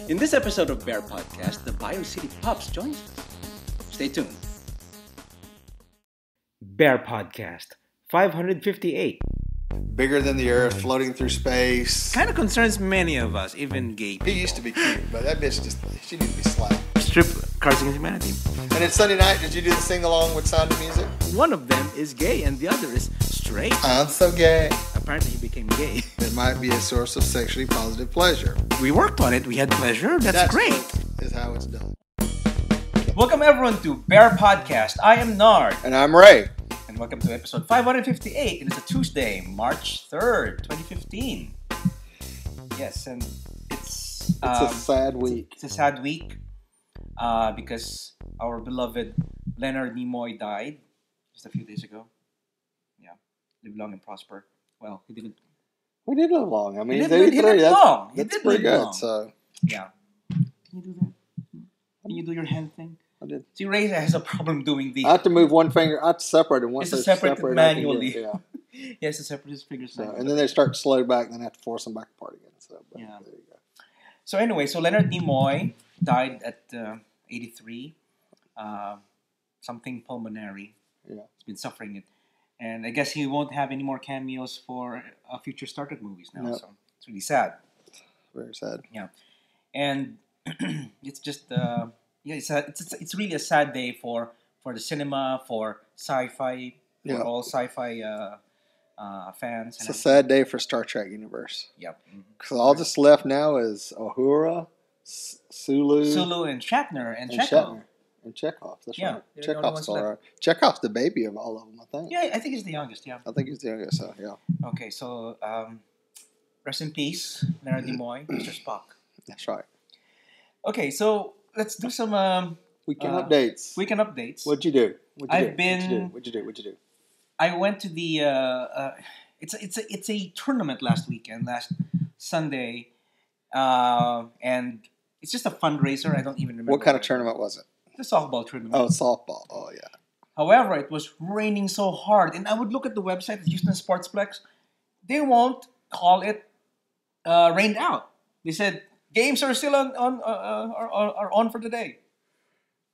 In this episode of Bear Podcast, the Bayou City Pups joins us. Stay tuned. Bear Podcast 558. Bigger than the Earth, floating through space. Kind of concerns many of us, even gay people. He used to be cute, but that bitch she needs to be slapped. Strip Cards Against Humanity. And then Sunday night, did you do the sing-along with Sound of Music? One of them is gay and the other is straight. I'm so gay. Apparently he became gay. It might be a source of sexually positive pleasure. We worked on it. We had pleasure. That's great. Is how it's done. Welcome everyone to Bear Podcast. I am Nard. And I'm Ray. And welcome to episode 558. It is a Tuesday, March 3rd, 2015. Yes, and it's a sad week. It's a sad week because our beloved Leonard Nimoy died just a few days ago. Yeah, live long and prosper. Well, he didn't. We did live long. I mean, he did live long. That's pretty good. So yeah. Can you do that? Can you do your hand thing? I did. See, Ray has a problem doing the. I have to move one finger. I have to separate them. Once it's separate manually. Yeah. He has to separate his fingers. So, and then they start to slow back, and then I have to force them back apart again. So, yeah. There you go. So anyway, Leonard Nimoy died at 83. Something pulmonary. Yeah. He's been suffering it. And I guess he won't have any more cameos for future Star Trek movies now. Nope. So it's really sad. Very sad. Yeah. And it's just, it's really a sad day for the cinema, for sci-fi, for all sci-fi fans. It's a sad day for Star Trek universe. Yep. Because all that's left now is Uhura, Sulu, and Shatner, and Chekhov. And Chekhov, that's yeah, right. Chekhov's still right. Chekhov's the baby of all of them, I think. Yeah, I think he's the youngest, yeah. I think he's the youngest, so yeah. Okay, so rest in peace, Leonard Nimoy, Mr. Spock. That's right. Okay, so let's do some weekend updates. Weekend updates. What'd you do? What'd you do? I went to the it's a tournament last Sunday, and it's just a fundraiser. I don't even remember. What kind of tournament was it? The softball tournament. Oh, softball. Oh, yeah. However, it was raining so hard, and I would look at the website of Houston Sportsplex. They won't call it rained out. They said games are still on for today.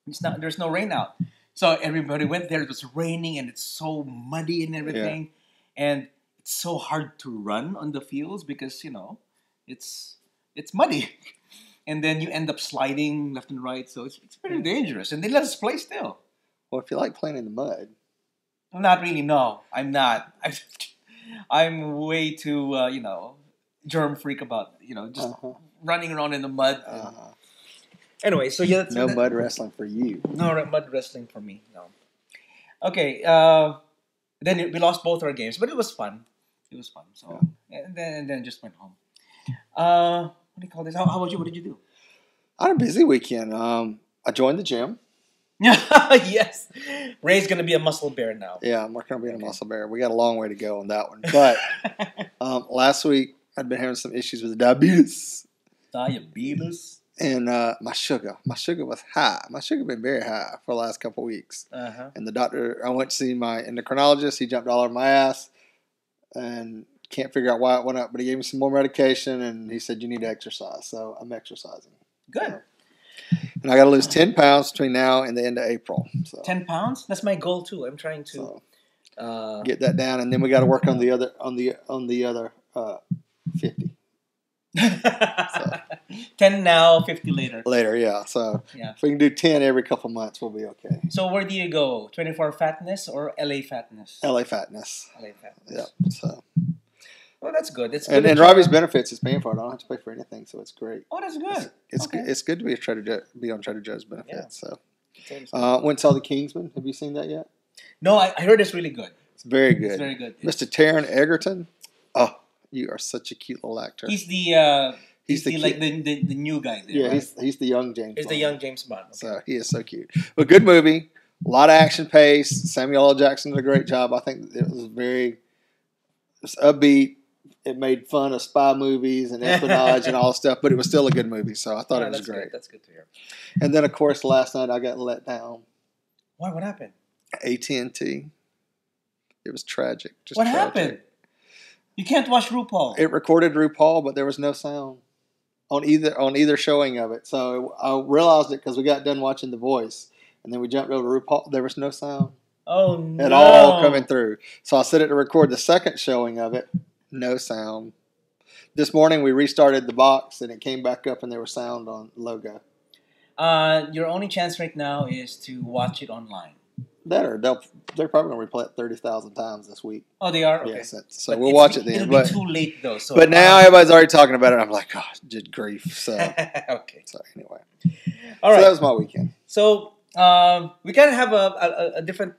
There's no rain out. So everybody went there. It was raining, and it's so muddy and everything, and it's so hard to run on the fields because it's muddy. And then you end up sliding left and right, so it's pretty dangerous. And they let us play still. Well, if you like playing in the mud. Not really, no. I'm not. I'm way too, germ freak about, just running around in the mud. Anyway, so yeah. No mud wrestling for you. No mud wrestling for me, no. Okay, then we lost both our games, but it was fun. So, and then just went home. What do you call this? How about you? What did you do? I had a busy weekend. I joined the gym. Yes. Ray's going to be a muscle bear now. Yeah, I'm working on being a muscle bear. We got a long way to go on that one. But last week, I'd been having some issues with diabetes. And my sugar was high. My sugar been very high for the last couple of weeks. And the doctor, I went to see my endocrinologist. He jumped all over my ass. And can't figure out why it went up, but he gave me some more medication, and he said, you need to exercise. So I'm exercising. Good. So, and I got to lose 10 pounds between now and the end of April. So 10 pounds? That's my goal, too. I'm trying to get that down, and then we got to work on the other 50. So, 10 now, 50 later. Later, yeah. So if we can do 10 every couple months, we'll be okay. So where do you go? 24 fatness or LA fatness? LA fatness. Yeah. So. Well, that's good. It's good. And Robbie's benefits is paying for it. I don't have to pay for anything, so it's great. Oh, that's good. It's good to be on Trader Joe's benefits. Yeah. So, went and saw The Kingsman. Have you seen that yet? No, I heard it's really good. It's very good. It's very good. Mr. Taron Egerton. Oh, you are such a cute little actor. He's the new guy there. Yeah, right? he's the young James Bond. He's the young James Bond. Okay. So he is so cute. But good movie. A lot of action pace. Samuel L. Jackson did a great job. I think it was upbeat. It made fun of spy movies and espionage and all that stuff, but it was still a good movie, so I thought it was great. Good. That's good to hear. And then, of course, last night I got let down. Why? What happened? AT&T. It was tragic. What happened? You can't watch RuPaul. It recorded RuPaul, but there was no sound on either showing of it. So I realized it because we got done watching The Voice, and then we jumped over to RuPaul. There was no sound at all coming through. So I set it to record the second showing of it. No sound. This morning we restarted the box, and it came back up, and there was sound on the logo. Your only chance right now is to watch it online. They're probably going to replay it 30,000 times this week. Oh, they are? Okay. Yes, so we'll watch it then. It'll be too late, though. So but now everybody's already talking about it. I'm like, oh, good grief. So, okay. So anyway. All right. So that was my weekend. So we kind of have a different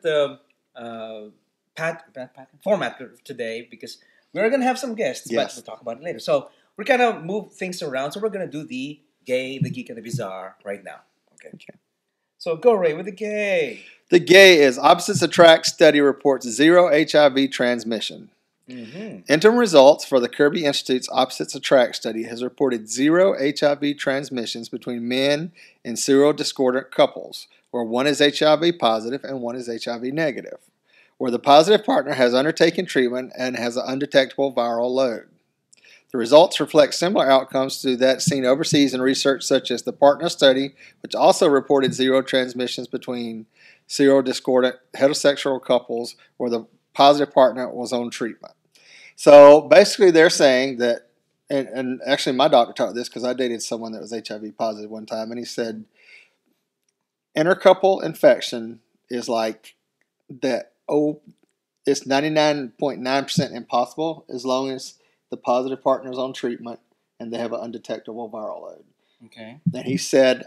format today because we're going to have some guests, but we'll talk about it later. So we're kind of move things around. So we're going to do the gay, the geek, and the bizarre right now. Okay. So go, Ray, with the gay. The gay is Opposites Attract study reports zero HIV transmission. Interim results for the Kirby Institute's Opposites Attract study has reported zero HIV transmissions between men in serodiscordant couples, where one is HIV positive and one is HIV negative, where the positive partner has undertaken treatment and has an undetectable viral load. The results reflect similar outcomes to that seen overseas in research such as the Partner study, which also reported zero transmissions between serodiscordant heterosexual couples where the positive partner was on treatment. So basically they're saying that, and actually my doctor taught this because I dated someone that was HIV positive one time, and he said intercouple infection is like that. It's 99.9% impossible as long as the positive partner is on treatment and they have an undetectable viral load. Okay. And he said,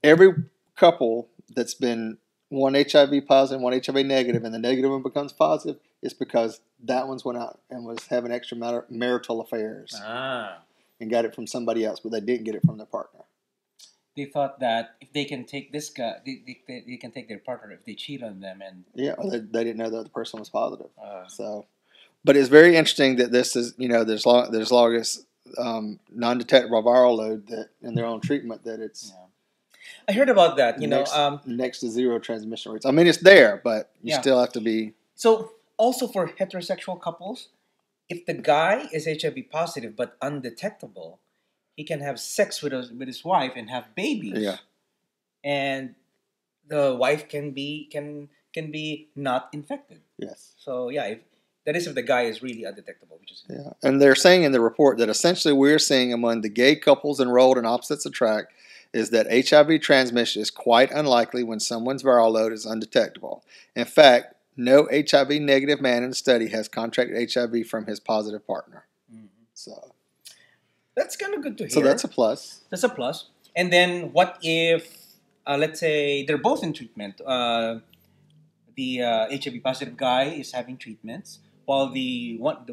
every couple that's been one HIV positive, one HIV negative, and the negative one becomes positive, it's because that one's went out and was having extramarital affairs and got it from somebody else, but they didn't get it from their partner. They thought that if they can take this guy, they can take their partner if they cheat on them, and or they didn't know that the person was positive. But it's very interesting that this is, there's longest non-detectable viral load that in their own treatment that it's. Yeah. I heard about that. Next to zero transmission rates. I mean, it's there, but you still have to be. So also for heterosexual couples, if the guy is HIV positive but undetectable, he can have sex with his wife and have babies. Yeah. And the wife can be not infected. Yes. So if the guy is really undetectable, which is and they're saying in the report that essentially we're seeing among the gay couples enrolled in Opposites Attract is that HIV transmission is quite unlikely when someone's viral load is undetectable. In fact, no HIV negative man in the study has contracted HIV from his positive partner. So that's kind of good to hear. So that's a plus. That's a plus. And then what if, let's say, they're both in treatment? The HIV positive guy is having treatments, while the one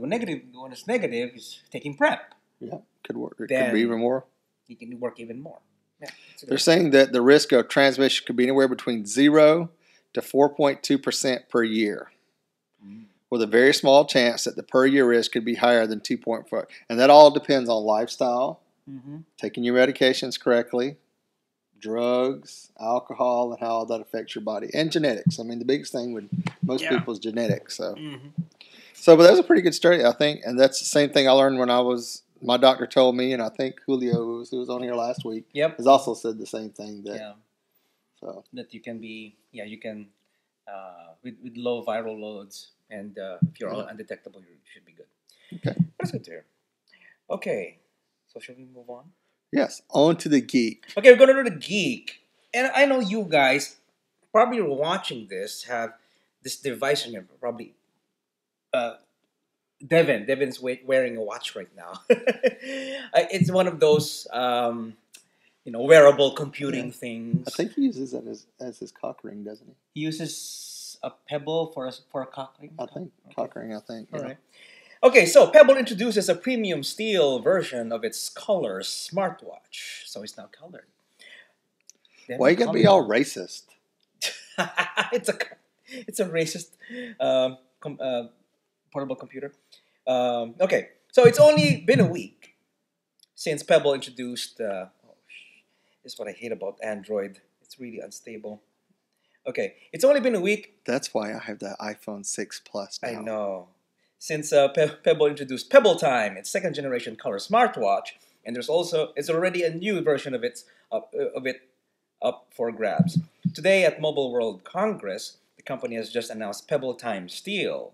is negative is taking PrEP. Yeah, could work. It could be even more. It can work even more. Yeah, they're saying that the risk of transmission could be anywhere between 0 to 4.2% per year, with a very small chance that the per year risk could be higher than 2.4. And that all depends on lifestyle, taking your medications correctly, drugs, alcohol, and how that affects your body, and genetics. I mean, the biggest thing with most people is genetics. So, but that was a pretty good study, I think, and that's the same thing I learned when my doctor told me, and I think Julio, who was on here last week, has also said the same thing. That you can be, with low viral loads, and if you're undetectable, you should be good. Okay. That's good to hear. Okay, so should we move on? Yes, on to the geek. Okay, we're going to do the geek. And I know you guys probably watching this have this device on your probably. Devin's wearing a watch right now. It's one of those, wearable computing things. I think he uses that as his cock ring, doesn't he? He uses a Pebble for a cock ring? I think. Okay. Cock ring, I think. All right. Okay, so Pebble introduces a premium steel version of its color smartwatch. So it's now colored. Why you gotta be all racist? It's a racist portable computer. Okay, so it's only been a week since Pebble introduced. This is what I hate about Android. It's really unstable. Okay, it's only been a week. That's why I have the iPhone 6 Plus now. I know. Since Pebble introduced Pebble Time, its second generation color smartwatch and it's already a new version of it up for grabs. Today at Mobile World Congress, the company has just announced Pebble Time Steel,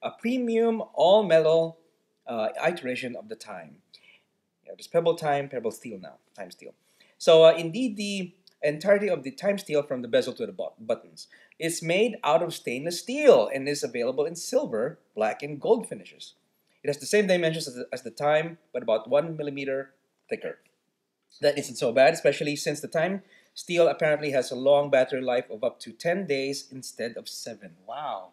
a premium all-metal iteration of the Time. Yeah, there's Pebble Steel now, Time Steel. So indeed, the entirety of the Time Steel from the bezel to the buttons is made out of stainless steel and is available in silver, black, and gold finishes. It has the same dimensions as the Time, but about 1 millimeter thicker. That isn't so bad, especially since the Time Steel apparently has a long battery life of up to 10 days instead of 7. Wow.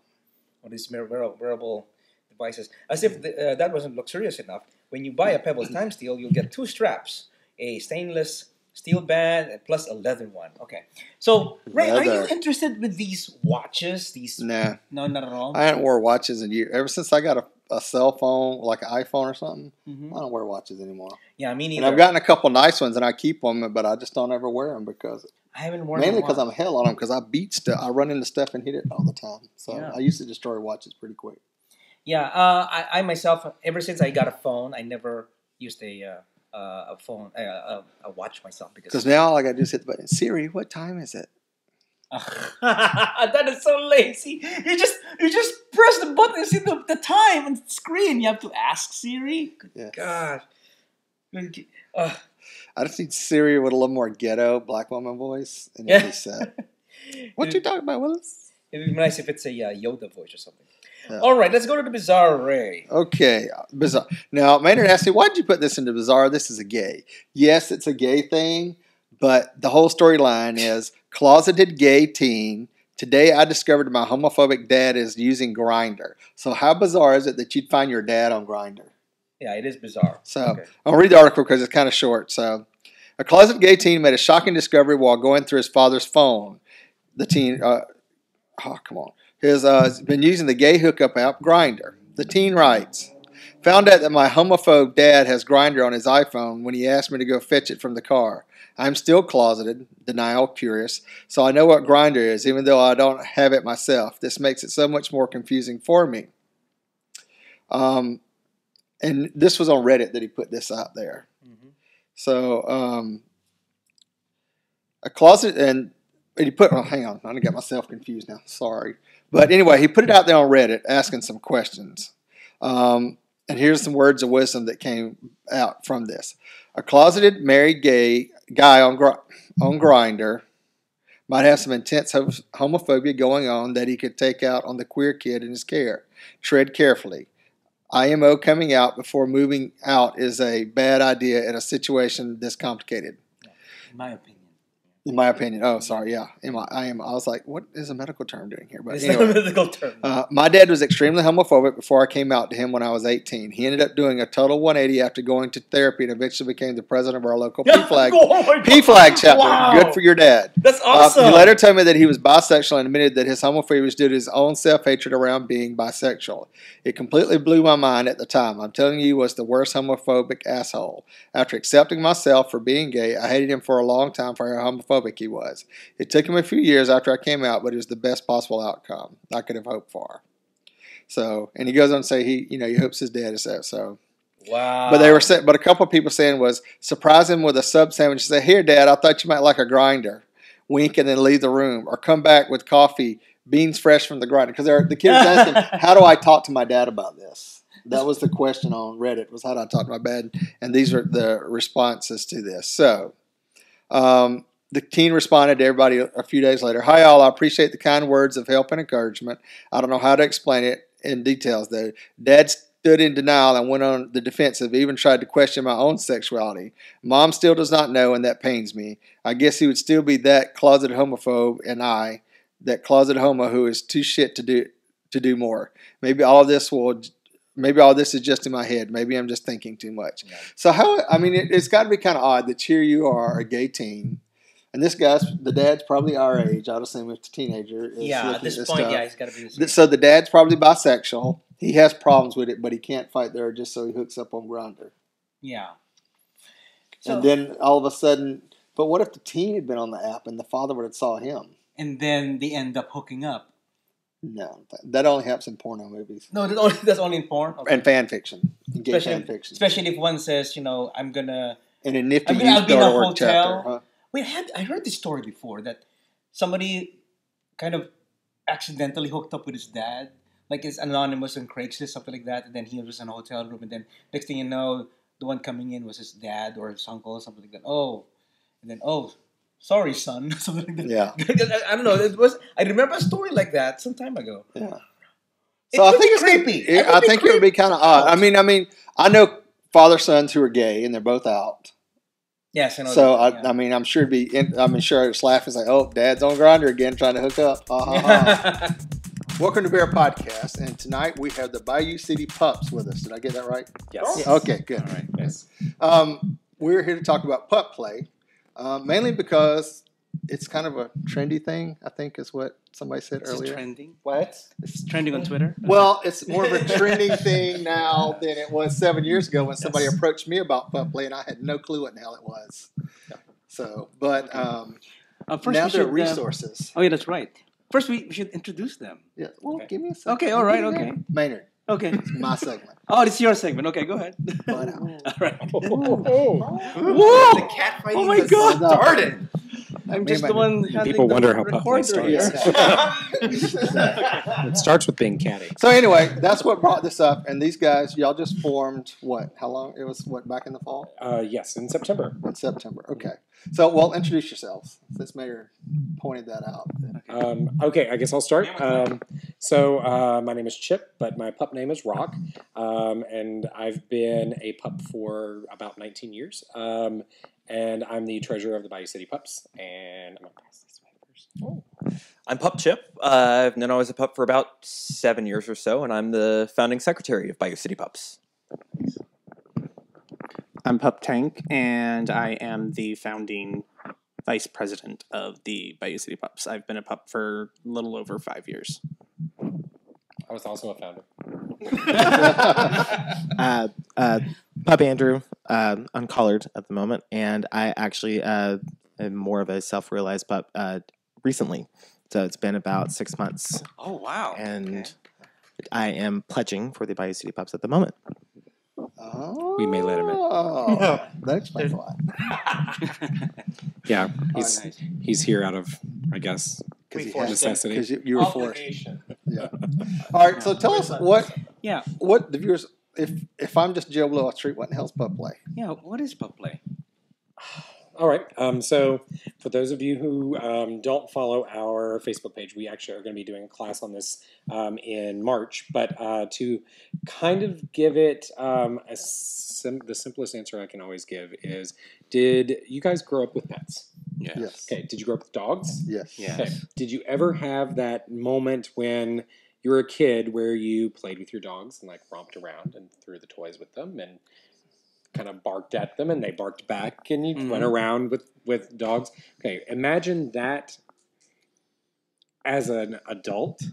All these wearable devices. As if that wasn't luxurious enough, when you buy a Pebble Time Steel, you'll get 2 straps, a stainless steel band plus a leather one. Okay. So, Ray, are you interested with these watches? Nah. No, not at all? I haven't wore watches in years. Ever since I got a cell phone, like an iPhone or something, I don't wear watches anymore. Yeah, me neither. And I've gotten a couple nice ones, and I keep them, but I just don't ever wear them because I haven't worn them. Mainly because I'm hell on them, because I beat stuff. I run into stuff and hit it all the time. So I used to destroy watches pretty quick. Yeah, I myself, ever since I got a phone, I never used a watch myself because now all I got to do is hit the button. Siri, what time is it? That is so lazy. You just press the button and see the time on the screen. You have to ask Siri. Good God. I just need Siri with a little more ghetto black woman voice, and it'd be set. What you talking about, Willis? It'd be nice if it's a Yoda voice or something. Yeah. All right, let's go to the Bizarre Ray. Okay, Bizarre. Now, Maynard asked me, why'd you put this into Bizarre? This is a gay. Yes, it's a gay thing, but the whole storyline is closeted gay teen. Today, I discovered my homophobic dad is using Grindr. So how bizarre is it that you'd find your dad on Grindr? Yeah, it is bizarre. So I'll read the article because it's kind of short. So a closeted gay teen made a shocking discovery while going through his father's phone. The teen, has been using the gay hookup app Grindr. The teen writes, found out that my homophobe dad has Grindr on his iPhone when he asked me to go fetch it from the car. I'm still closeted, denial, curious, so I know what Grindr is, even though I don't have it myself. This makes it so much more confusing for me. And this was on Reddit that he put this out there. Mm-hmm. So, a closet, and he put, hang on, I got myself confused now, sorry. But anyway, he put it out there on Reddit asking some questions. And here's some words of wisdom that came out from this. A closeted married gay guy on Grindr might have some intense homophobia going on that he could take out on the queer kid in his care. Tread carefully. IMO coming out before moving out is a bad idea in a situation this complicated. In my opinion. In my opinion. Oh, sorry. Yeah. I was like, what is a medical term doing here? But it's anyway, not a medical term. My dad was extremely homophobic before I came out to him when I was 18. He ended up doing a total 180 after going to therapy and eventually became the president of our local P-Flag chapter. Wow. Good for your dad. That's awesome. He later told me that he was bisexual and admitted that his homophobia was due to his own self-hatred around being bisexual. It completely blew my mind at the time. I'm telling you, he was the worst homophobic asshole. After accepting myself for being gay, I hated him for a long time for how homophobic he was. It took him a few years after I came out, but it was the best possible outcome I could have hoped for. So, and he goes on to say he hopes his dad is that. So, wow. But a couple of people saying was surprise him with a sub sandwich. Say, here, Dad, I thought you might like a Grindr. Wink and then leave the room, or come back with coffee, beans fresh from the Grindr. Because the kids asking, how do I talk to my dad about this? That was the question on Reddit, was how do I talk to my dad? And these are the responses to this. So, the teen responded to everybody a few days later. Hi, all. I appreciate the kind words of help and encouragement. I don't know how to explain it in details, though. Dad stood in denial and went on the defensive, even tried to question my own sexuality. Mom still does not know, and that pains me. I guess he would still be that closeted homophobe, and that closeted homo who is too shit to do more. Maybe all this is just in my head. Maybe I'm just thinking too much. Yeah. So it's got to be kind of odd that here you are, a gay teen. And this the dad's probably our age. I'd assume if the teenager is at this point, he's got to be the same. So the dad's probably bisexual. He has problems with it, but he can't fight there just so he hooks up on Grindr. Yeah. And then all of a sudden, but what if the teen had been on the app and the father would have saw him? And then they end up hooking up. No, that only happens in porno movies. No, that's only in porn. Okay. And fan fiction. Gay fan fiction. Especially if one says, I'm gonna. In a nifty I'll be in a hotel. chapter, huh? Wait, I heard this story before that somebody kind of accidentally hooked up with his dad. Like it's anonymous on Craigslist, something like that. And then he was in a hotel room. And then next thing you know, the one coming in was his dad or his uncle or something like that. Sorry, son. Something like that. Yeah. I don't know. I remember a story like that some time ago. Yeah. So I think it's creepy. I think it would be kind of odd. I mean, I know father sons who are gay and they're both out. Yes, I know. So I mean, I'm sure sure it's laughing like, oh, Dad's on Grindr again, trying to hook up. Welcome to BearPodcast, and tonight we have the Bayou City Pups with us. Did I get that right? Yes. Okay, good. All right. Yes. We're here to talk about pup play, mainly because it's kind of a trendy thing, I think is what somebody said earlier. It's trending? What? It's trending on Twitter? Well, it's more of a trending thing now than it was 7 years ago when somebody approached me about pup play and I had no clue what the hell it was. So, but first now there are resources. Oh, yeah, that's right. First, we should introduce them. Yeah. Well, give me a second. Okay, all right, okay. Maynard. Okay. It's my segment. Oh, it's your segment. Okay, go ahead. All right. Whoa! The cat fighting my God. Started. I'm just the one. People wonder how pup play starts. It starts with being catty. So anyway, that's what brought this up. And these guys, y'all just formed what? How long? It was what, back in the fall? Yes, in September. In September. Okay. So, well, introduce yourselves. Since Mayor pointed that out. Okay, I guess I'll start. My name is Chip, but my pup name is Rok. And I've been a pup for about 19 years. And I'm the treasurer of the Bayou City Pups. And I'm going to pass this way first. I'm Pup Chip. I've known I was a pup for about 7 years or so, and I'm the founding secretary of Bayou City Pups. I'm Pup Tank, and I am the founding vice president of the Bayou City Pups. I've been a pup for a little over 5 years. I was also a founder. Pup Andrew, uncollared at the moment, and I actually am more of a self-realized pup recently. So it's been about 6 months. Oh, wow. And I am pledging for the Bayou City Pups at the moment. Oh, we may let him in. That explains a lot. Yeah, he's here out of, I guess, necessity. Because you were forced. Yeah. All right. So tell us what the viewers. If I'm just Joe Blow off the street, what in the hell's pup play? Yeah. What is pup play? All right. So for those of you who don't follow our Facebook page, we actually are going to be doing a class on this in March. But to kind of give it the simplest answer I can always give is, did you guys grow up with pets? Yes. Okay. Did you grow up with dogs? Yes. Okay. Did you ever have that moment when you were a kid where you played with your dogs and like romped around and threw the toys with them and kind of barked at them and they barked back and you went around with dogs? Okay, imagine that as an adult,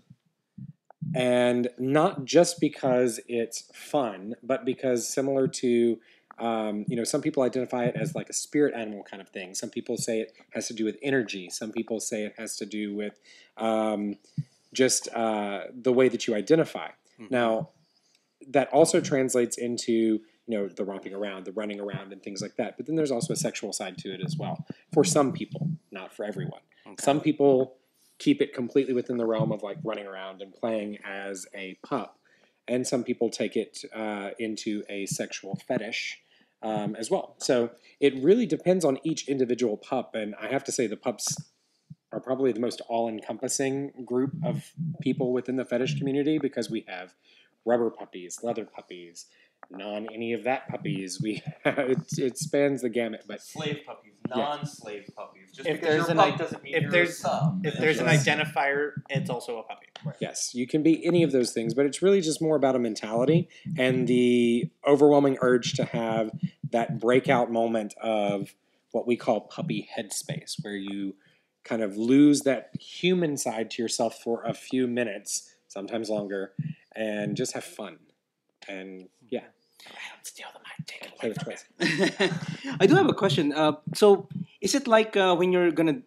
and not just because it's fun, but because similar to some people identify it as like a spirit animal kind of thing. Some people say it has to do with energy. Some people say it has to do with just the way that you identify. Now, that also translates into the romping around, the running around, and things like that. But then there's also a sexual side to it as well. For some people, not for everyone. Okay. Some people keep it completely within the realm of like running around and playing as a pup. And some people take it into a sexual fetish as well. So it really depends on each individual pup. And I have to say the pups are probably the most all-encompassing group of people within the fetish community, because we have rubber puppies, leather puppies, any of that puppies. We it spans the gamut. But slave puppies, non-slave puppies. Just if because there's your pup doesn't mean you're a sub. If there's an identifier, it's also a puppy. Right. Yes, you can be any of those things, but it's really just more about a mentality and the overwhelming urge to have that breakout moment of what we call puppy headspace, where you kind of lose that human side to yourself for a few minutes, sometimes longer, and just have fun. And yeah. Steal the mic. Take it Play away with toys. I do have a question. So, is it like when you're going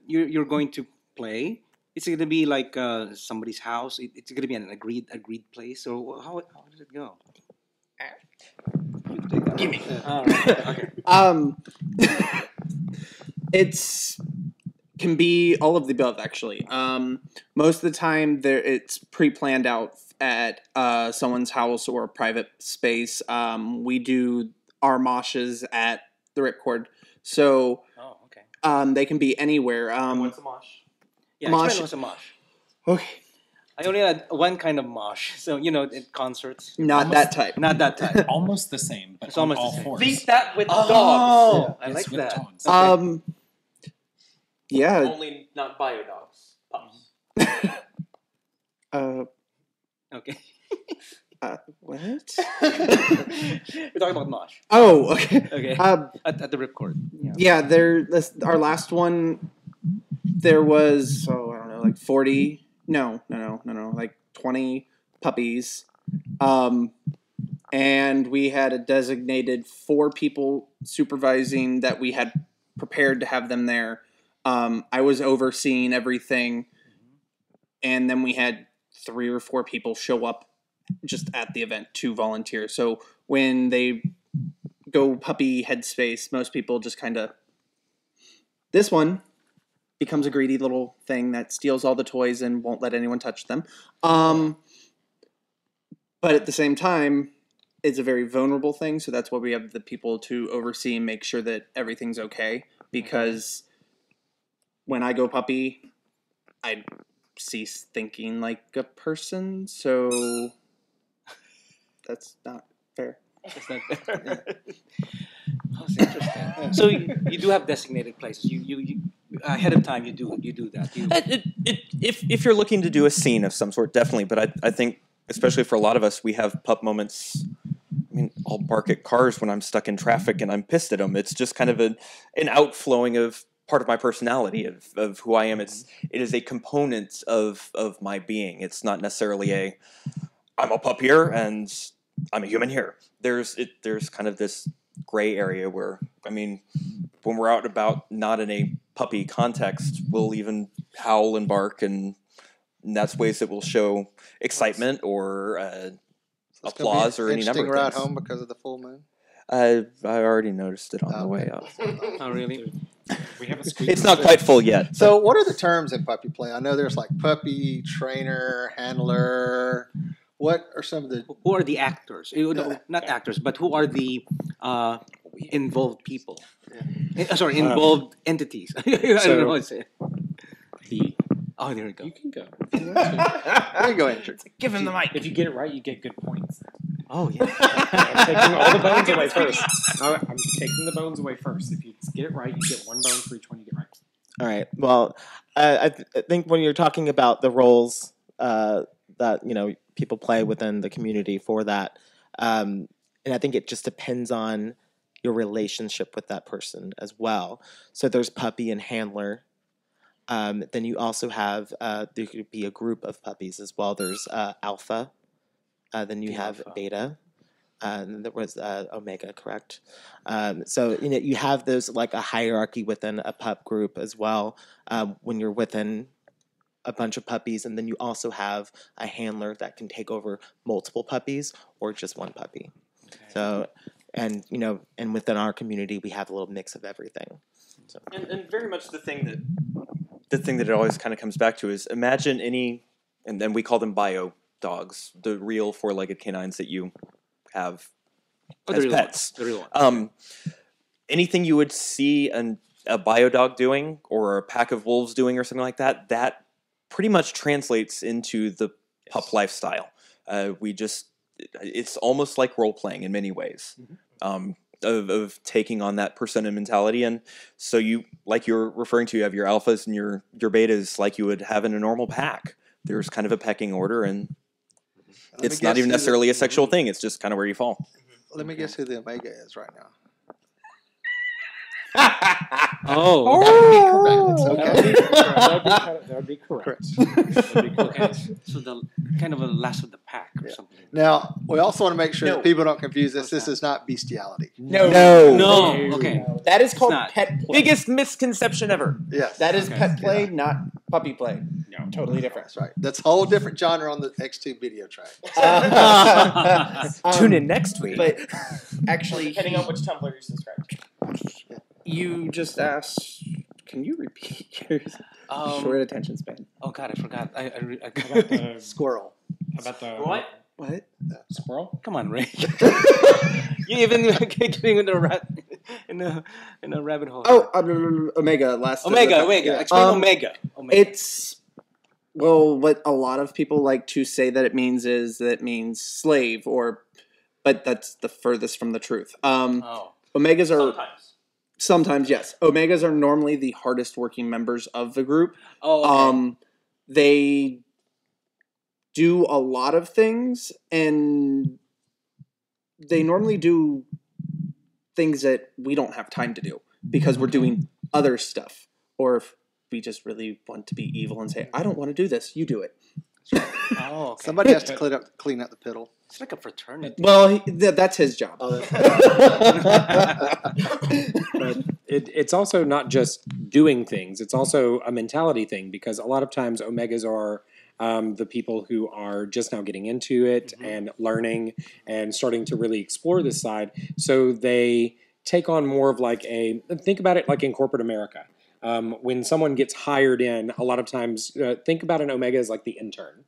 to play? It's going to be like somebody's house. It's going to be an agreed place. Or how does it go? Give me. All right. Okay. It's can be all of the above actually. Most of the time, it's pre-planned out at someone's house or a private space. We do our moshes at the Ripcord, so they can be anywhere. What's a mosh? Yeah, mosh. explain what's a mosh. Okay, I only had one kind of mosh, so at concerts. not that type. Not that type. Almost the same, but It's almost all the same. fours. Think that with dogs. Oh, I Yes, like with that. dogs. Okay. Yeah. Only not bio dogs. Pups. Okay. What? We're talking about mosh. Oh, okay. Okay. At the Ripcord. Yeah, our last one, there was, I don't know, like 40, no, like 20 puppies. And we had a designated 4 people supervising that we had prepared to have them there. I was overseeing everything. And then we had 3 or 4 people show up just at the event to volunteer. So when they go puppy headspace, most people just kind of... This one becomes a greedy little thing that steals all the toys and won't let anyone touch them. But at the same time, it's a very vulnerable thing, so that's why we have the people to oversee and make sure that everything's okay. Because when I go puppy, I cease thinking like a person, so that's not fair. That's not fair. That's interesting. So you do have designated places. You ahead of time you do that. If you're looking to do a scene of some sort, definitely. But I think, especially for a lot of us, we have pup moments. I mean, I'll bark at cars when I'm stuck in traffic and I'm pissed at them. It's just kind of an outflowing of part of my personality, of who I am. It is a component of my being. It's not necessarily I'm a pup here and I'm a human here. There's kind of this gray area where, I mean, when we're out and about, not in a puppy context, we'll even howl and bark, and that's ways that will show excitement or applause or any number of things. Interesting ride home because of the full moon. I already noticed it on the way up. Oh, really? We have a It's not quite full yet. So what are the terms in puppy play? I know there's like puppy, trainer, handler. What are some of the... Who are the actors? Not actors, but who are the involved people? Sorry, involved entities. I don't know what to say. Oh, there we go. You can go. There you go, Andrew. Give him the mic. If you get it right, you get good points. Oh, yeah. I'm taking all the bones away first. I'm taking the bones away first. If you get it right, you get 1 bone for each one you get right. All right. Well, I think when you're talking about the roles that people play within the community for that, and I think it just depends on your relationship with that person as well. So there's puppy and handler. Then you also have there could be a group of puppies as well. There's alpha. Then you have beta. And there was omega, correct? So you have those like a hierarchy within a pup group as well. When you're within a bunch of puppies, and then you also have a handler that can take over multiple puppies or just one puppy. Okay. So, and within our community, we have a little mix of everything. So. And very much the thing that it always kind of comes back to is imagine and then we call them bio dogs, the real 4-legged canines that you have as pets. The real one. Anything you would see a bio dog doing or a pack of wolves doing or something like that, that pretty much translates into the pup lifestyle. It's almost like role playing in many ways. Mm-hmm. Of taking on that persona mentality. And so you, like you're referring to, you have your alphas and your betas like you would have in a normal pack. There's kind of a pecking order, and it's not even necessarily a sexual thing. It's just kind of where you fall. Let me guess who the omega is right now. Oh, That would be correct. okay. So the kind of a last of the pack or something. Now, we also want to make sure that people don't confuse this. This is not bestiality. No. Okay. That is called not. pet play. Biggest misconception ever. Yes. That is pet play, not puppy play. No. Totally different. That's right. That's a whole different genre on the X2 video track. Tune in next week. But actually, Depending on which Tumblr you subscribe to. you just asked. Can you repeat yours? Short attention span. Oh God, I forgot. I About the, Squirrel. about the What? What? squirrel? Come on, Ray. You even getting in a rabbit hole. Oh, Omega. Omega. Explain Omega. It's what a lot of people like to say that it means is that it means slave, but that's the furthest from the truth. Omegas are sometimes yes. Omegas are normally the hardest working members of the group. Oh, okay. They do a lot of things, and they normally do things that we don't have time to do because we're doing other stuff, or if we just really want to be evil and say, I don't want to do this, you do it. Oh, okay. Somebody has to clean up the piddle. It's like a fraternity. Well, that's his job. But it's also not just doing things. It's also a mentality thing, because a lot of times Omegas are the people who are just now getting into it and learning and starting to really explore this side. So they take on more of like think about it like in corporate America. When someone gets hired in, a lot of times, think about an Omega as like the intern.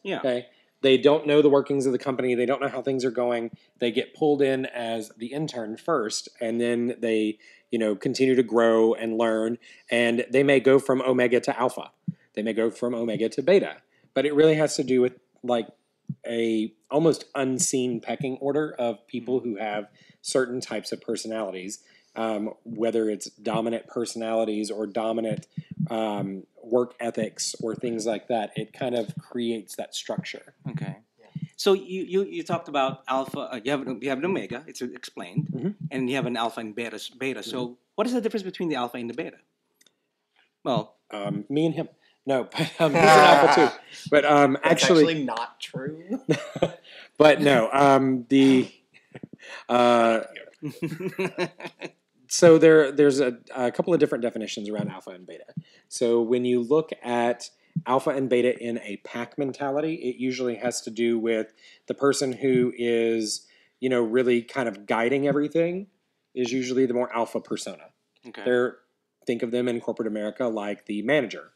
Yeah. Okay. They don't know the workings of the company. They don't know how things are going. They get pulled in as the intern first, and then they, continue to grow and learn. And they may go from Omega to Alpha. They may go from Omega to Beta. But it really has to do with like a almost unseen pecking order of people who have certain types of personalities. Whether it's dominant personalities or dominant work ethics or things like that, it kind of creates that structure. Okay. So you talked about alpha. You have an omega. It's explained, and you have an alpha and beta. So what is the difference between the alpha and the beta? Well, Me and him. No, but he's an alpha too. But That's actually not true. But no, so there's a couple of different definitions around alpha and beta. So when you look at alpha and beta in a pack mentality, it usually has to do with the person who is, really kind of guiding everything is usually the more alpha persona. okay. Think of them in corporate America like the manager.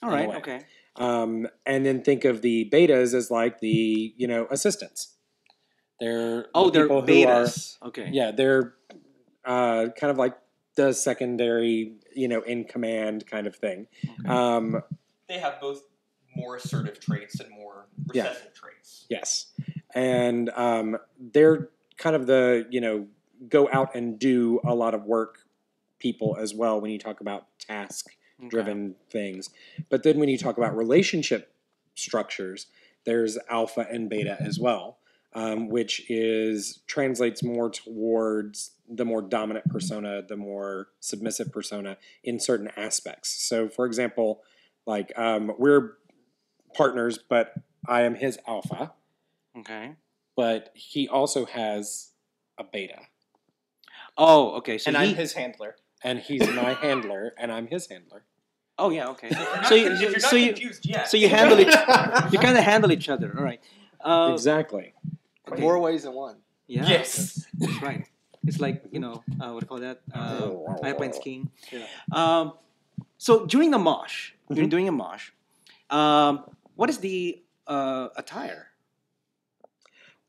All in a right. way. Okay. And then think of the betas as like the, assistants. They're They're people who betas. Okay. yeah, they're kind of like the secondary, in command kind of thing. Okay. They have both more assertive traits and more recessive traits. Yes. And they're kind of the, go out and do a lot of work people as well when you talk about task-driven things. But then when you talk about relationship structures, there's alpha and beta as well, which translates more towards the more dominant persona, the more submissive persona in certain aspects. So, for example, like we're partners, but I am his alpha. Okay. But he also has a beta. Oh, okay. So I'm his handler. And he's my handler, and I'm his handler. Oh, yeah. Okay. If you're not confused yet. So you handle it. You kind of handle each other. All right. Exactly. Okay. More ways than one. Yeah. Yes. That's right. It's like, what do you call that? Airplane skiing. Yeah. So during the mosh, you're doing a mosh. What is the attire?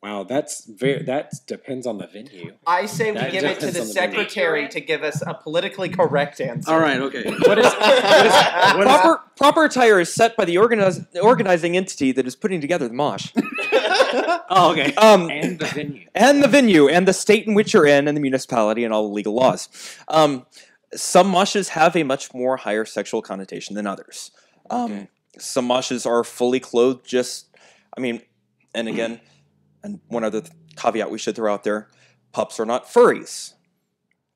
Wow, that depends on the venue. I say we That give it to the depends on the venue. secretary to give us a politically correct answer. All right. Okay. Proper attire is set by the organizing entity that is putting together the mosh. Oh, okay. And the venue. And the venue, and the state in which you're in, and the municipality, and all the legal laws. Some moshes have a much more higher sexual connotation than others. Some moshes are fully clothed, and again, and one other caveat we should throw out there, pups are not furries,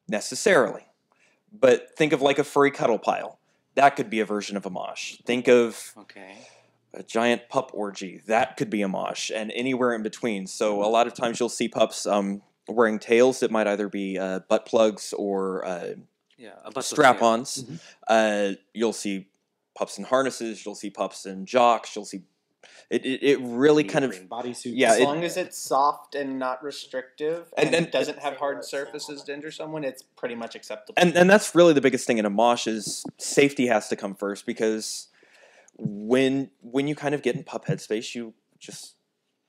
necessarily. But think of like a furry cuddle pile. That could be a version of a mosh. Think of a giant pup orgy. That could be a mosh, and anywhere in between. So a lot of times you'll see pups wearing tails. It might either be butt plugs or strap-ons. You'll see pups in harnesses, you'll see pups in jocks, you'll see it really kind of bodysuits. yeah. As long as it's soft and not restrictive and doesn't have hard surfaces to injure someone, it's pretty much acceptable. And that's really the biggest thing in a mosh is safety has to come first, because when you kind of get in pup headspace, you just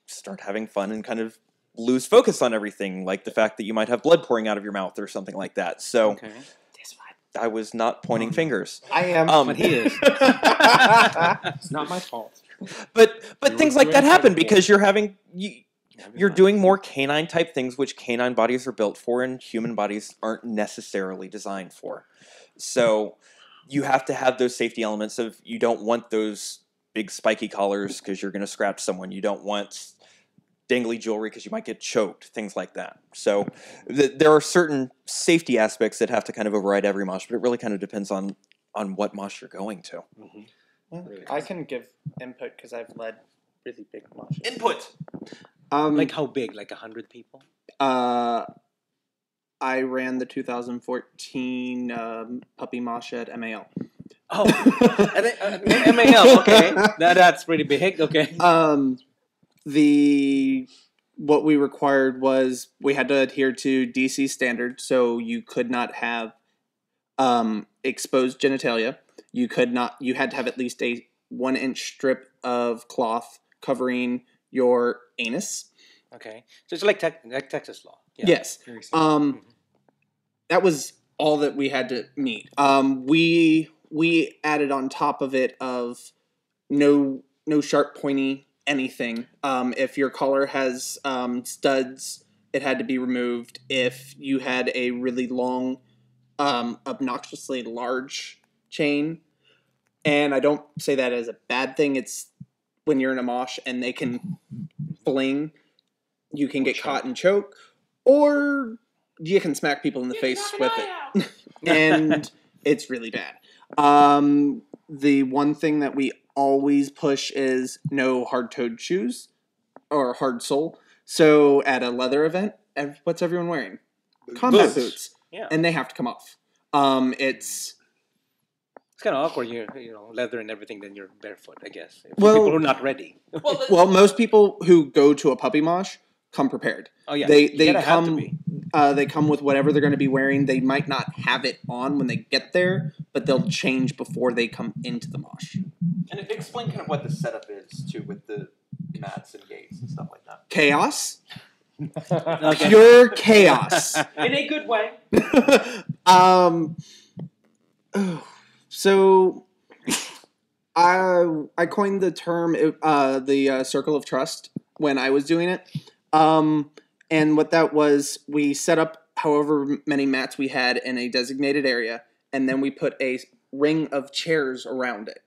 start having fun and kind of lose focus on everything, like the fact that you might have blood pouring out of your mouth or something like that. So I was not pointing fingers. I am, but he is. It's not my fault. But things like that happen because you're doing more canine type things, which canine bodies are built for and human bodies aren't necessarily designed for. So you have to have those safety elements of, you don't want those big spiky collars because you're going to scratch someone. You don't want dangly jewelry because you might get choked, things like that. So there are certain safety aspects that have to kind of override every mosh, but it really kind of depends on what mosh you're going to. I can give input because I've led really big moshes. Input! Like how big? Like 100 people? I ran the 2014 Puppy Mosh at MAL. Oh, MAL. Okay, that's pretty big. Okay. What we required was we had to adhere to DC standards, so you could not have exposed genitalia. You had to have at least a 1-inch strip of cloth covering your anus. Okay, so it's like Texas law. Yeah. Yes. That was all that we had to meet. We added on top of it of no sharp pointy anything. If your collar has studs, it had to be removed. If you had a really long, obnoxiously large chain, and I don't say that as a bad thing, it's when you're in a mosh and they can fling, you can get caught and choke, or you can smack people in the face with it. And it's really bad. The one thing that we always push is no hard-toed shoes or hard sole. So at a leather event, what's everyone wearing? Combat boots. Yeah. And they have to come off. It's kind of awkward, you know, leather and everything, then you're barefoot, I guess. Well- People who are not ready. well, most people who go to a puppy mosh come prepared. Oh yeah, They you gotta have to come be. they come with whatever they're going to be wearing. They might not have it on when they get there, but they'll change before they come into the mosh. And explain kind of what the setup is, too, with the mats and gates and stuff like that. Chaos. Pure chaos. In a good way. So I coined the term the circle of trust when I was doing it. And what that was, we set up however many mats we had in a designated area, and then we put a ring of chairs around it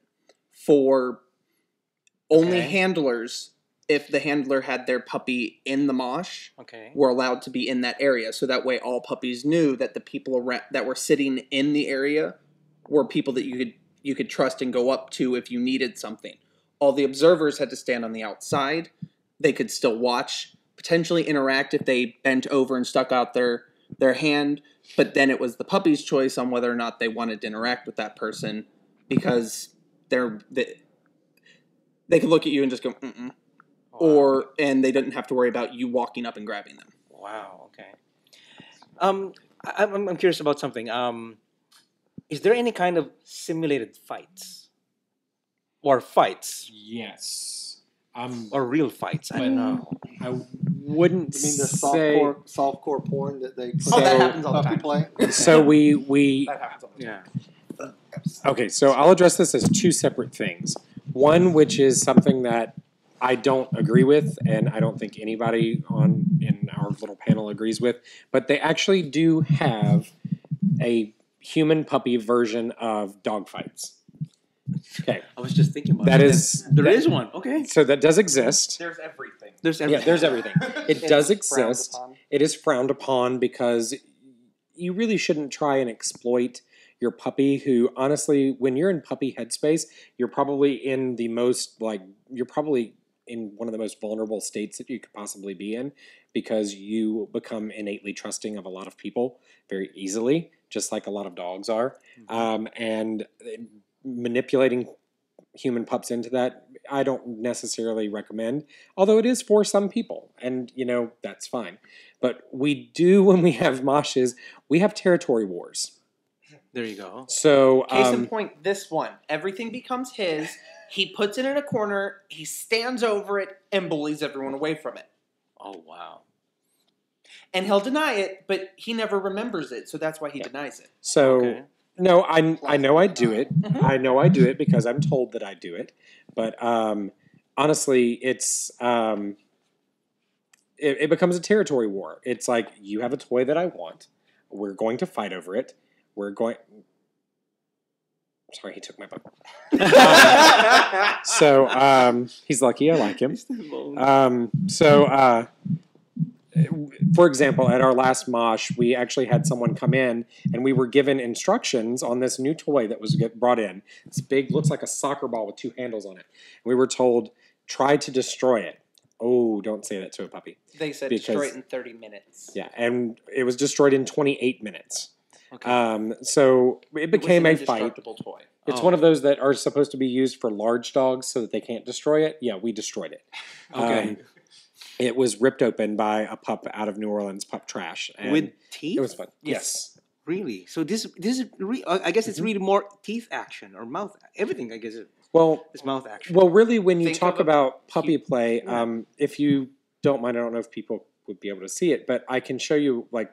for only handlers. If the handler had their puppy in the mosh, were allowed to be in that area. So that way all puppies knew that the people around, that were sitting in the area were people that you could trust and go up to if you needed something. All the observers had to stand on the outside. They could still watch, potentially interact if they bent over and stuck out their hand, but then it was the puppy's choice on whether or not they wanted to interact with that person, because they could look at you and just go, mm-mm. Wow. And they didn't have to worry about you walking up and grabbing them. Wow. Okay. I'm curious about something. Is there any kind of simulated fights, or fights, Yes. or real fights? I don't know. I wouldn't You mean the say... softcore porn that they put that happens all the puppy time. play? So we That happens all the time. Yeah. Okay, so I'll address this as two separate things. One, which is something that I don't agree with, and I don't think anybody in our little panel agrees with, but they actually do have a human puppy version of dog fights. Okay. I was just thinking about That it. is... There is one. Okay. So that does exist. There's everything. There's Yeah, everything. there's everything. It does It's frowned exist. upon. It is frowned upon because you really shouldn't try and exploit your puppy, who honestly, when you're in puppy headspace, you're probably in the most, you're probably in one of the most vulnerable states that you could possibly be in, because you become innately trusting of a lot of people very easily, just like a lot of dogs are. And manipulating human pups into that, I don't necessarily recommend, although it is for some people, and that's fine. But we do, when we have moshes, we have territory wars. There you go. So Case in point, this one, everything becomes his. He puts it in a corner, he stands over it, and bullies everyone away from it. Oh, wow. And he'll deny it, but he never remembers it, so that's why he denies it. So Okay. no, I know I do it. Mhm. I know I do it because I'm told that I do it. But honestly, it's it becomes a territory war. It's like, you have a toy that I want. We're going to fight over it. Sorry, he took my book. So he's lucky I like him. For example, at our last Mosh, we actually had someone come in, and we were given instructions on this new toy that was brought in. It's big, looks like a soccer ball with 2 handles on it. We were told, try to destroy it. Oh, don't say that to a puppy. They said Because- destroy it in 30 minutes. Yeah, and it was destroyed in 28 minutes. Okay. So it became It a was an fight. indestructible toy. It's Oh. one of those that are supposed to be used for large dogs so that they can't destroy it. Yeah, we destroyed it. Okay. It was ripped open by a pup out of New Orleans, Pup Trash. And With teeth? it was fun. Yes. Really? So this is I guess it's really more teeth action or mouth. Everything, I guess, Well, is mouth action. well, really, when you Think talk of a about puppy cute- play, if you don't mind, I don't know if people would be able to see it, but I can show you like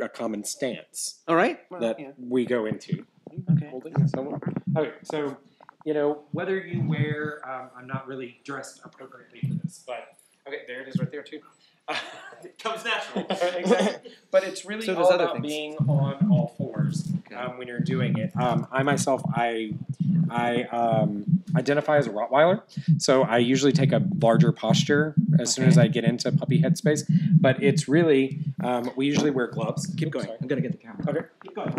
a common stance All right. that we go into. Okay. Holding someone. Okay, so whether you wear, I'm not really dressed appropriately for this, but okay, there it is right there too. It comes natural. Exactly. But it's really So does all other about things. being on all fours when you're doing it. I myself, I identify as a Rottweiler, so I usually take a larger posture as soon as I get into puppy headspace. But it's really, we usually wear gloves. Keep going. Sorry. I'm gonna get the camera. Okay, keep going.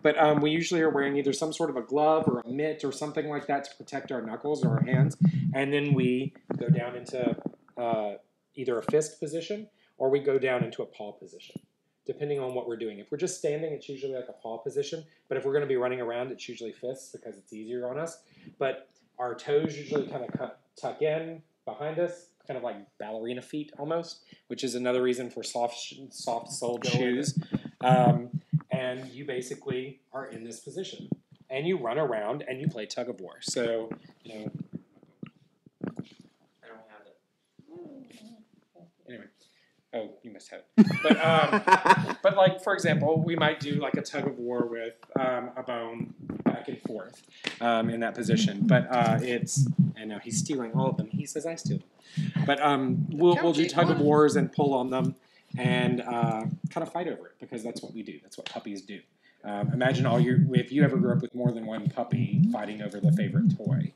But we usually are wearing either some sort of a glove or a mitt or something like that to protect our knuckles or our hands, and then we go down into either a fist position or we go down into a paw position, depending on what we're doing. If we're just standing, it's usually like a paw position, but if we're going to be running around, it's usually fists because it's easier on us. But our toes usually kind of tuck in behind us, kind of like ballerina feet almost, which is another reason for soft-soled shoes. And you basically are in this position, and you run around and you play tug of war. So, I don't have it. Anyway, oh, you must have it. But like, for example, we might do like a tug of war with a bone back and forth in that position. But and now he's stealing all of them. He says I steal them. But we'll do tug of wars and pull on them and kind of fight over it because that's what we do. That's what puppies do. Imagine if you ever grew up with more than one puppy fighting over the favorite toy.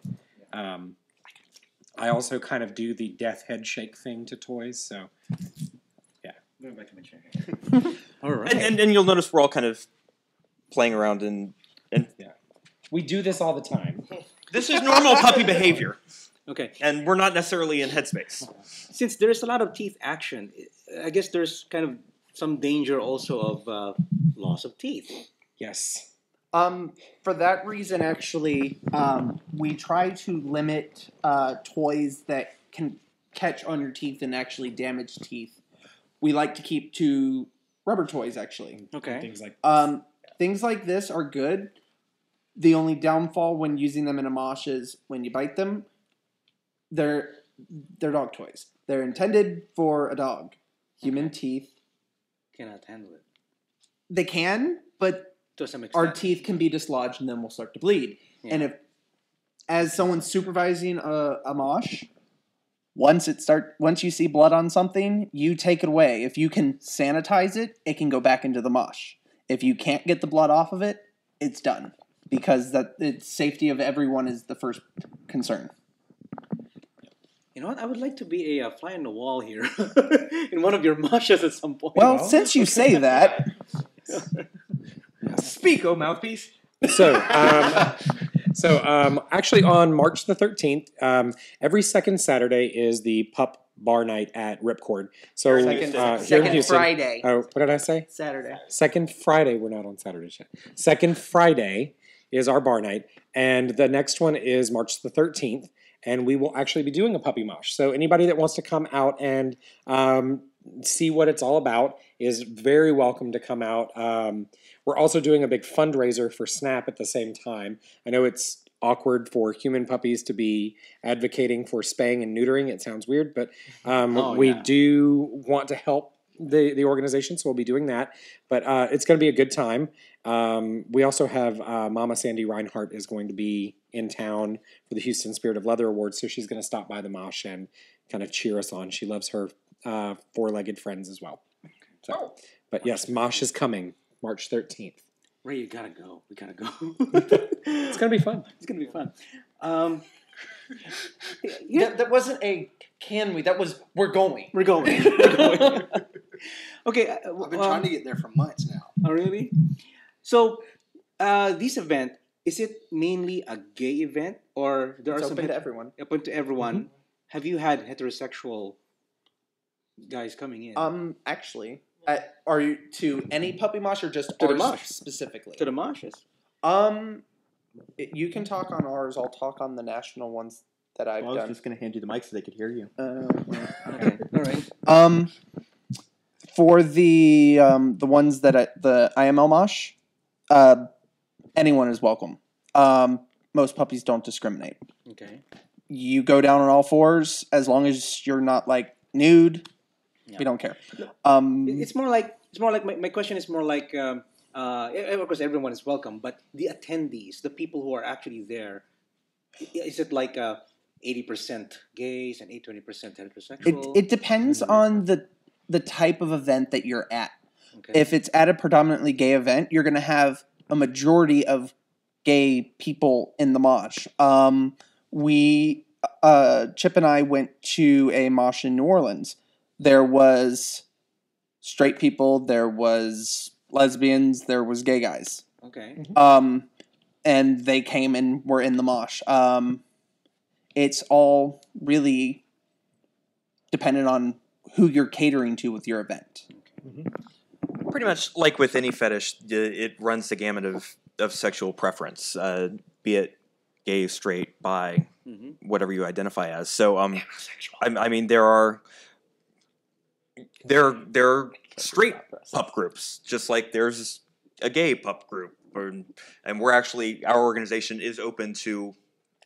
I also kind of do the death head shake thing to toys, so yeah. Going back to my chair. All right. And you'll notice we're all kind of playing around and Yeah. We do this all the time. this is normal puppy behavior. Okay. And we're not necessarily in headspace. Since there's a lot of teeth action, I guess there's kind of some danger also of loss of teeth. Yes. For that reason, actually, we try to limit toys that can catch on your teeth and actually damage teeth. We like to keep to rubber toys, actually. Okay. Things like this are good. The only downfall when using them in a mosh is when you bite them, they're dog toys. They're intended for a dog. Human teeth, Cannot handle it. they can, but To some extent. our teeth can be dislodged and then we'll start to bleed. Yeah. And as someone's supervising a mosh, once you see blood on something, you take it away. If you can sanitize it, it can go back into the mosh. If you can't get the blood off of it, it's done. Because the safety of everyone is the first concern. You know what? I would like to be a fly on the wall here in one of your moshes at some point. Well, since you say that, Speak, oh mouthpiece. So actually on March the 13th, every second Saturday is the Pup Bar Night at Ripcord. So here in second Houston. Friday. Oh, what did I say? Saturday. Second Friday. We're not on Saturday yet. Second Friday is our bar night. And the next one is March the 13th. And we will actually be doing a puppy mosh. So anybody that wants to come out and see what it's all about is very welcome to come out. We're also doing a big fundraiser for SNAP at the same time. I know it's awkward for human puppies to be advocating for spaying and neutering. It sounds weird, but we do want to help the organization, so we'll be doing that. But it's going to be a good time. We also have Mama Sandy Reinhart is going to be in town for the Houston Spirit of Leather Awards, so she's going to stop by the Mosh and kind of cheer us on. She loves her four-legged friends as well. So, but yes, Mosh is coming March 13th. Ray, you gotta go. We gotta go. It's going to be fun. It's gonna be fun. That wasn't a can we. That was we're going. We're going. We're going. Okay. I've been trying to get there for months now. Oh, really? So, this event, is it mainly a gay event, or there It's are some open to everyone. Open to everyone. Have you had heterosexual guys coming in? Actually, are you to any puppy mosh or just To the ours mosh. specifically? To the moshes. You can talk on ours. I'll talk on the national ones that I've I was done. just going to hand you the mic so they could hear you. Okay. All right. For the ones that the IML mosh, anyone is welcome. Most puppies don't discriminate. Okay. You go down on all fours as long as you're not like nude. Yeah. We don't care. It's more like my question is more like of course everyone is welcome, but the attendees, the people who are actually there, is it like 80% gays and 20% heterosexual? It depends on the type of event that you're at. Okay. If it's at a predominantly gay event, you're going to have a majority of gay people in the mosh. Chip and I went to a mosh in New Orleans. There was straight people, there was lesbians, there was gay guys. Okay. And they came and were in the mosh. It's all really dependent on who you're catering to with your event. Pretty much like with any fetish, it runs the gamut of sexual preference, be it gay, straight, bi, whatever you identify as. So, I mean, there are straight pup groups, just like there's a gay pup group, and our organization is open to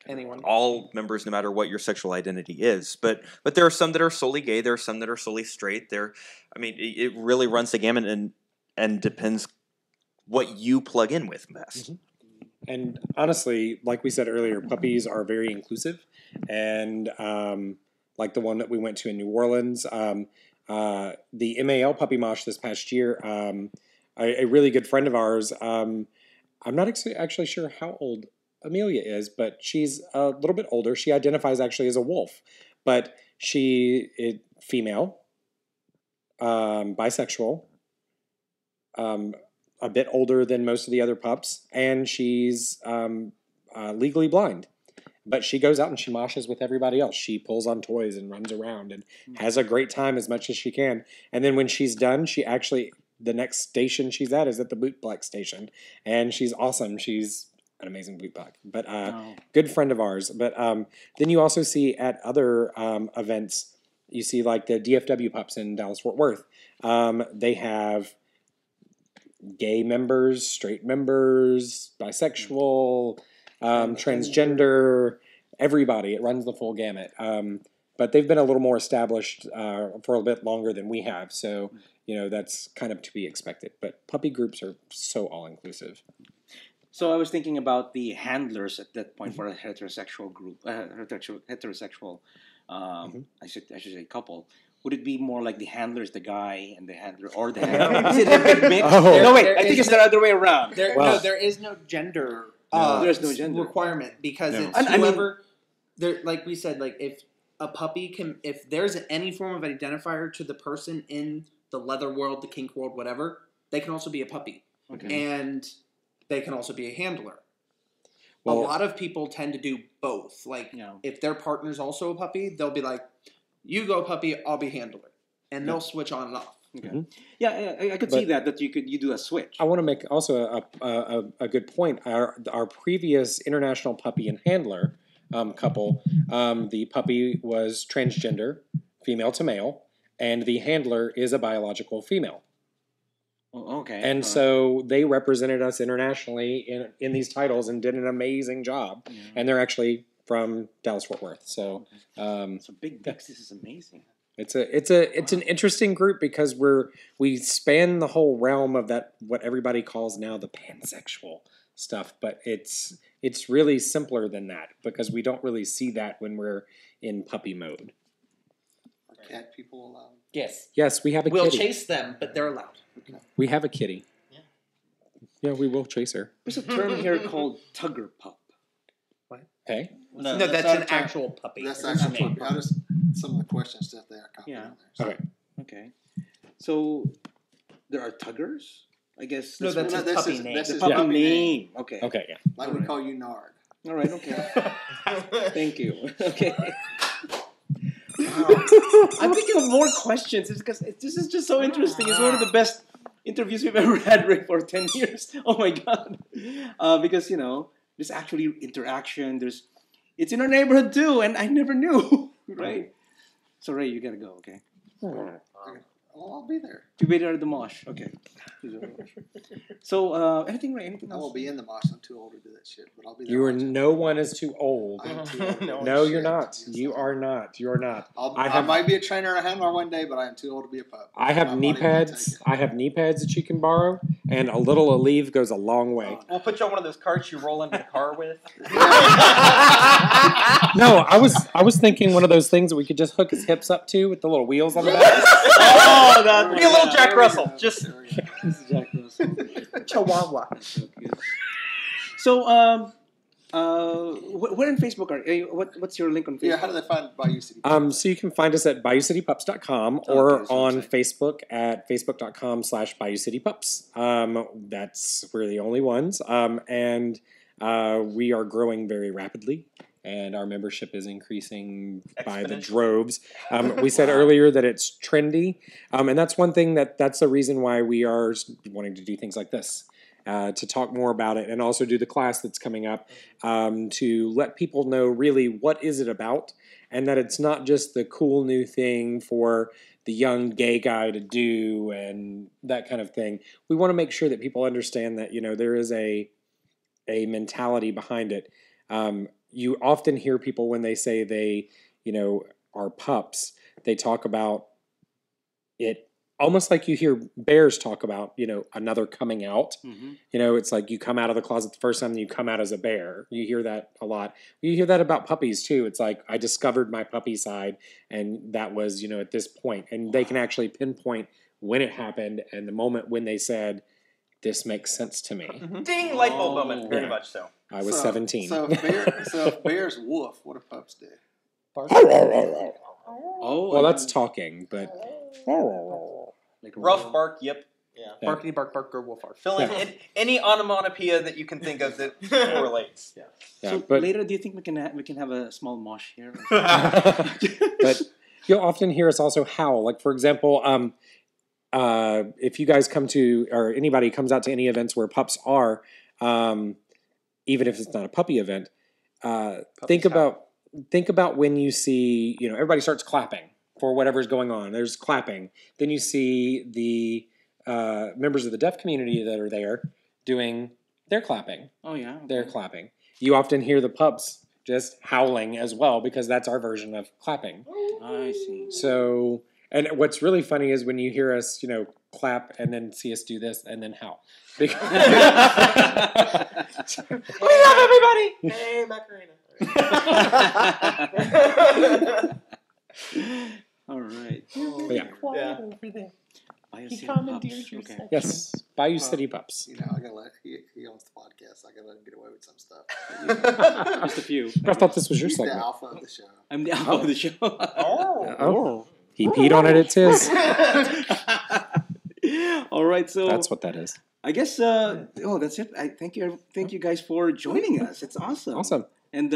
Anyone. all members, no matter what your sexual identity is. But there are some that are solely gay. There are some that are solely straight. It really runs the gamut and depends what you plug in with best. And honestly, like we said earlier, puppies are very inclusive. And like the one that we went to in New Orleans, the MAL Puppy Mosh this past year, a really good friend of ours, I'm not actually sure how old Amelia is, but she's a little bit older. She identifies actually as a wolf, but she is female, bisexual, a bit older than most of the other pups, and she's legally blind. But she goes out and she moshes with everybody else. She pulls on toys and runs around and has a great time as much as she can. And then when she's done, the next station she's at is at the boot black station. And she's awesome. She's an amazing boot black. But good friend of ours. But then you also see at other events, you see like the DFW pups in Dallas-Fort Worth. They have gay members, straight members, bisexual, transgender, everybody. It runs the full gamut. But they've been a little more established for a bit longer than we have. So, that's kind of to be expected. But puppy groups are so all-inclusive. So I was thinking about the handlers at that point for a heterosexual group, heterosexual, I should say couple. Would it be more like the handler is the guy and the handler, or the handler? Is it a big mix? No, wait. I think it's the other way around. There is no gender. There's no gender requirement because it's I mean- whoever. Like we said, like if a puppy if there's any form of identifier to the person in the leather world, the kink world, whatever, they can also be a puppy, and they can also be a handler. Well, a lot of people tend to do both. Like if their partner's also a puppy, they'll be like, "You go puppy, I'll be handler," and they'll switch on and off. Okay. Mhm. Yeah, I could see that you do a switch. I want to make also a good point. Our previous international puppy and handler couple, the puppy was transgender, female to male, and the handler is a biological female. Oh, okay. And so they represented us internationally in these titles and did an amazing job. Yeah. And they're actually from Dallas-Fort Worth. So so big This is amazing. it's an interesting group because we span the whole realm of that what everybody calls now the pansexual stuff, but it's really simpler than that because we don't really see that when we're in puppy mode. Are cat people allowed? Yes. Yes, we have a We'll kitty. chase them, but they're allowed. We have a kitty. Yeah, we will chase her. There's a term here called tugger pup. Hey? No, that's an actual puppy. That's actual puppy. I just some of the questions that they are coming Yeah. in there. Okay. Okay. So there are tuggers? I guess No, that's No, his puppy name. That's the his puppy puppy name. Okay. Okay, yeah. Like we call you Nard. All right. Okay. Thank you. Okay. I'm thinking of more questions. It's because this is just so interesting. It's one of the best interviews we've ever had, Rick, for 10 years. Oh my God. Because, there's actually interaction. It's in our neighborhood too, and I never knew. Right? So, Ray, you got to go, okay? Oh, I'll be there. You wait at the Mosh. Okay. So, anything, Ray? Anything I else? won't be in the mosh. I'm too old to do that shit. But I'll be there. You are watching. no one is too old. I am too old to do that No, you're shit. not. Yes, You I am. are not. You are not. I might be a trainer or a handler one day, but I am too old to be a pup. I have My knee body won't pads. take it. I have knee pads that you can borrow, and a little Aleve goes a long way. We'll put you on one of those carts you roll into the car with. No, I was thinking one of those things that we could just hook his hips up to with the little wheels on the back. Oh, that'd be a little Jack There we Russell. go. Just There we go. This is Jack Russell. Chihuahua. So, what in Facebook are you? What's your link on Facebook? Yeah, how do they find Bayou City Pups? So you can find us at BayouCityPups.com or that's the on website. Facebook at Facebook.com/BayouCityPups. That's we're the only ones. And we are growing very rapidly. And our membership is increasing by the Exponentially. droves. We said earlier that it's trendy. And that's one thing that's the reason why we are wanting to do things like this. To talk more about it and also do the class that's coming up to let people know really what is it about and that it's not just the cool new thing for the young gay guy to do and that kind of thing. We want to make sure that people understand that, there is a mentality behind it. You often hear people when they say they, are pups, they talk about it almost like you hear bears talk about, another coming out. Mhm. It's like you come out of the closet the first time and you come out as a bear. You hear that a lot. You hear that about puppies too. It's like I discovered my puppy side and that was, at this point. And they can actually pinpoint when it happened and the moment when they said, this makes sense to me. ding, light bulb Oh. moment. Very Yeah. much so. I was So- 17. So if bears woof, what do pups do? Oh, Well, that's talking, but like Rough bark, yep. Yeah. Barkity bark bark or wolf bark. Fill in Yeah. any onomatopoeia that you can think of that correlates. yeah, So but later, do you think we can have a small mosh here? but you'll often hear us also howl. Like for example, if you guys come to or anybody comes out to any events where pups are, even if it's not a puppy event, think about when you see everybody starts clapping for whatever's going on. There's clapping. Then you see the members of the deaf community that are there doing their clapping. Oh yeah, They're clapping. You often hear the pups just howling as well because that's our version of clapping. I see. So, and what's really funny is when you hear us, clap and then see us do this and then howl. Because We love everybody. Hey, Macarena. All right. yeah. Yeah. Bayou He City commandeered Pups. your Okay. section. Yes, Bayou City Pups. I gotta let he owns the podcast. I gotta let him get away with some stuff. Just a few. I thought this was your He's the segment. alpha of the show. I'm the alpha of the show. Oh, he peed on it. It's his. All right, so That's what that is. I guess. That's it. I thank you guys for joining us. It's awesome. Awesome. And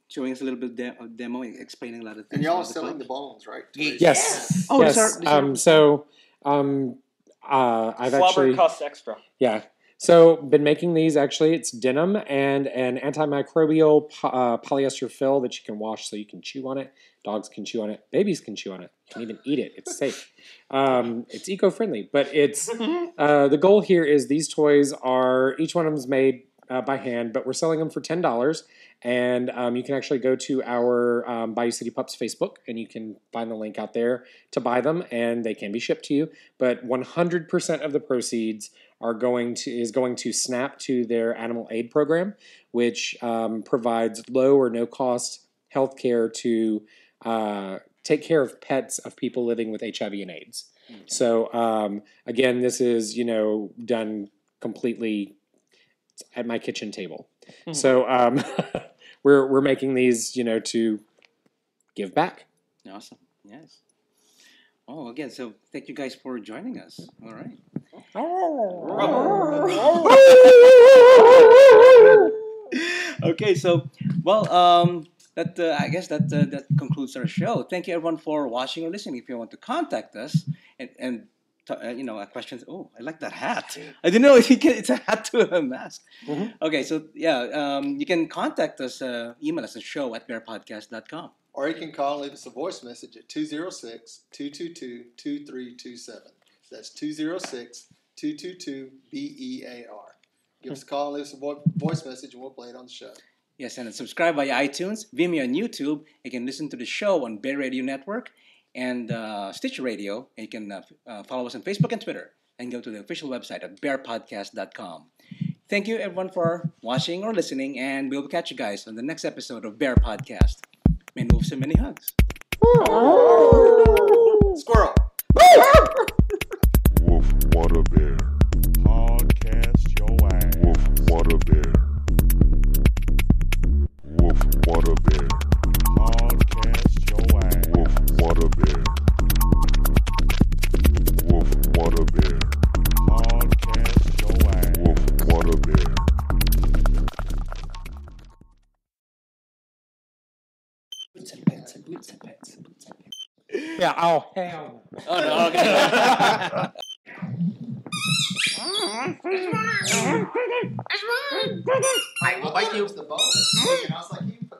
showing us a little bit of demo, explaining a lot of things. And y'all are about the selling pup. the bones, right? Yes. Oh, yes. these are- So I've Slobber actually costs extra. Yeah. So, been making these actually. It's denim and an antimicrobial polyester fill that you can wash so you can chew on it. Dogs can chew on it. Babies can chew on it. You can even eat it. It's safe. It's eco-friendly. But it's the goal here is these toys are, each one of them is made by hand, but we're selling them for $10. And you can actually go to our Bayou City Pups Facebook, and you can find the link out there to buy them, and they can be shipped to you. But 100% of the proceeds is going to SNAP to their animal aid program, which provides low or no cost health care to take care of pets of people living with HIV and AIDS. Okay. So again, this is done completely at my kitchen table. Mm-hmm. So we're making these to give back. Awesome. Yes. Oh, again, so thank you guys for joining us. All right. Okay, so I guess that concludes our show. Thank you everyone for watching or listening. If you want to contact us and questions. Oh, I like that hat. I didn't know it's a hat to a mask. Mm-hmm. Okay, so you can contact us. Email us at show@BearPodcast.com. Or you can call and leave us a voice message at 206-222-2327. That's 206-222-BEAR. Give us a call and leave us a voice message, and we'll play it on the show. Yes, and subscribe via iTunes, Vimeo, and YouTube. You can listen to the show on Bear Radio Network and Stitcher Radio. And you can follow us on Facebook and Twitter. And go to the official website at BearPodcast.com. Thank you, everyone, for watching or listening. And we'll catch you guys on the next episode of Bear Podcast. Many moves and many hugs. Squirrel. Woof, what a bear. Podcast your ass. Woof, what a bear. Woof, what a bear. Podcast your ass. Woof, what a bear. Woof, what a bear. Podcast your ass. Woof, what a bear. Boots and pets. Yeah. Oh, hell. Oh no. Okay. I bite you. The bone. And I was like, you put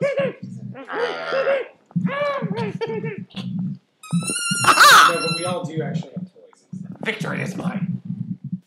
No, but we all do actually have toys and stuff. Victory is mine.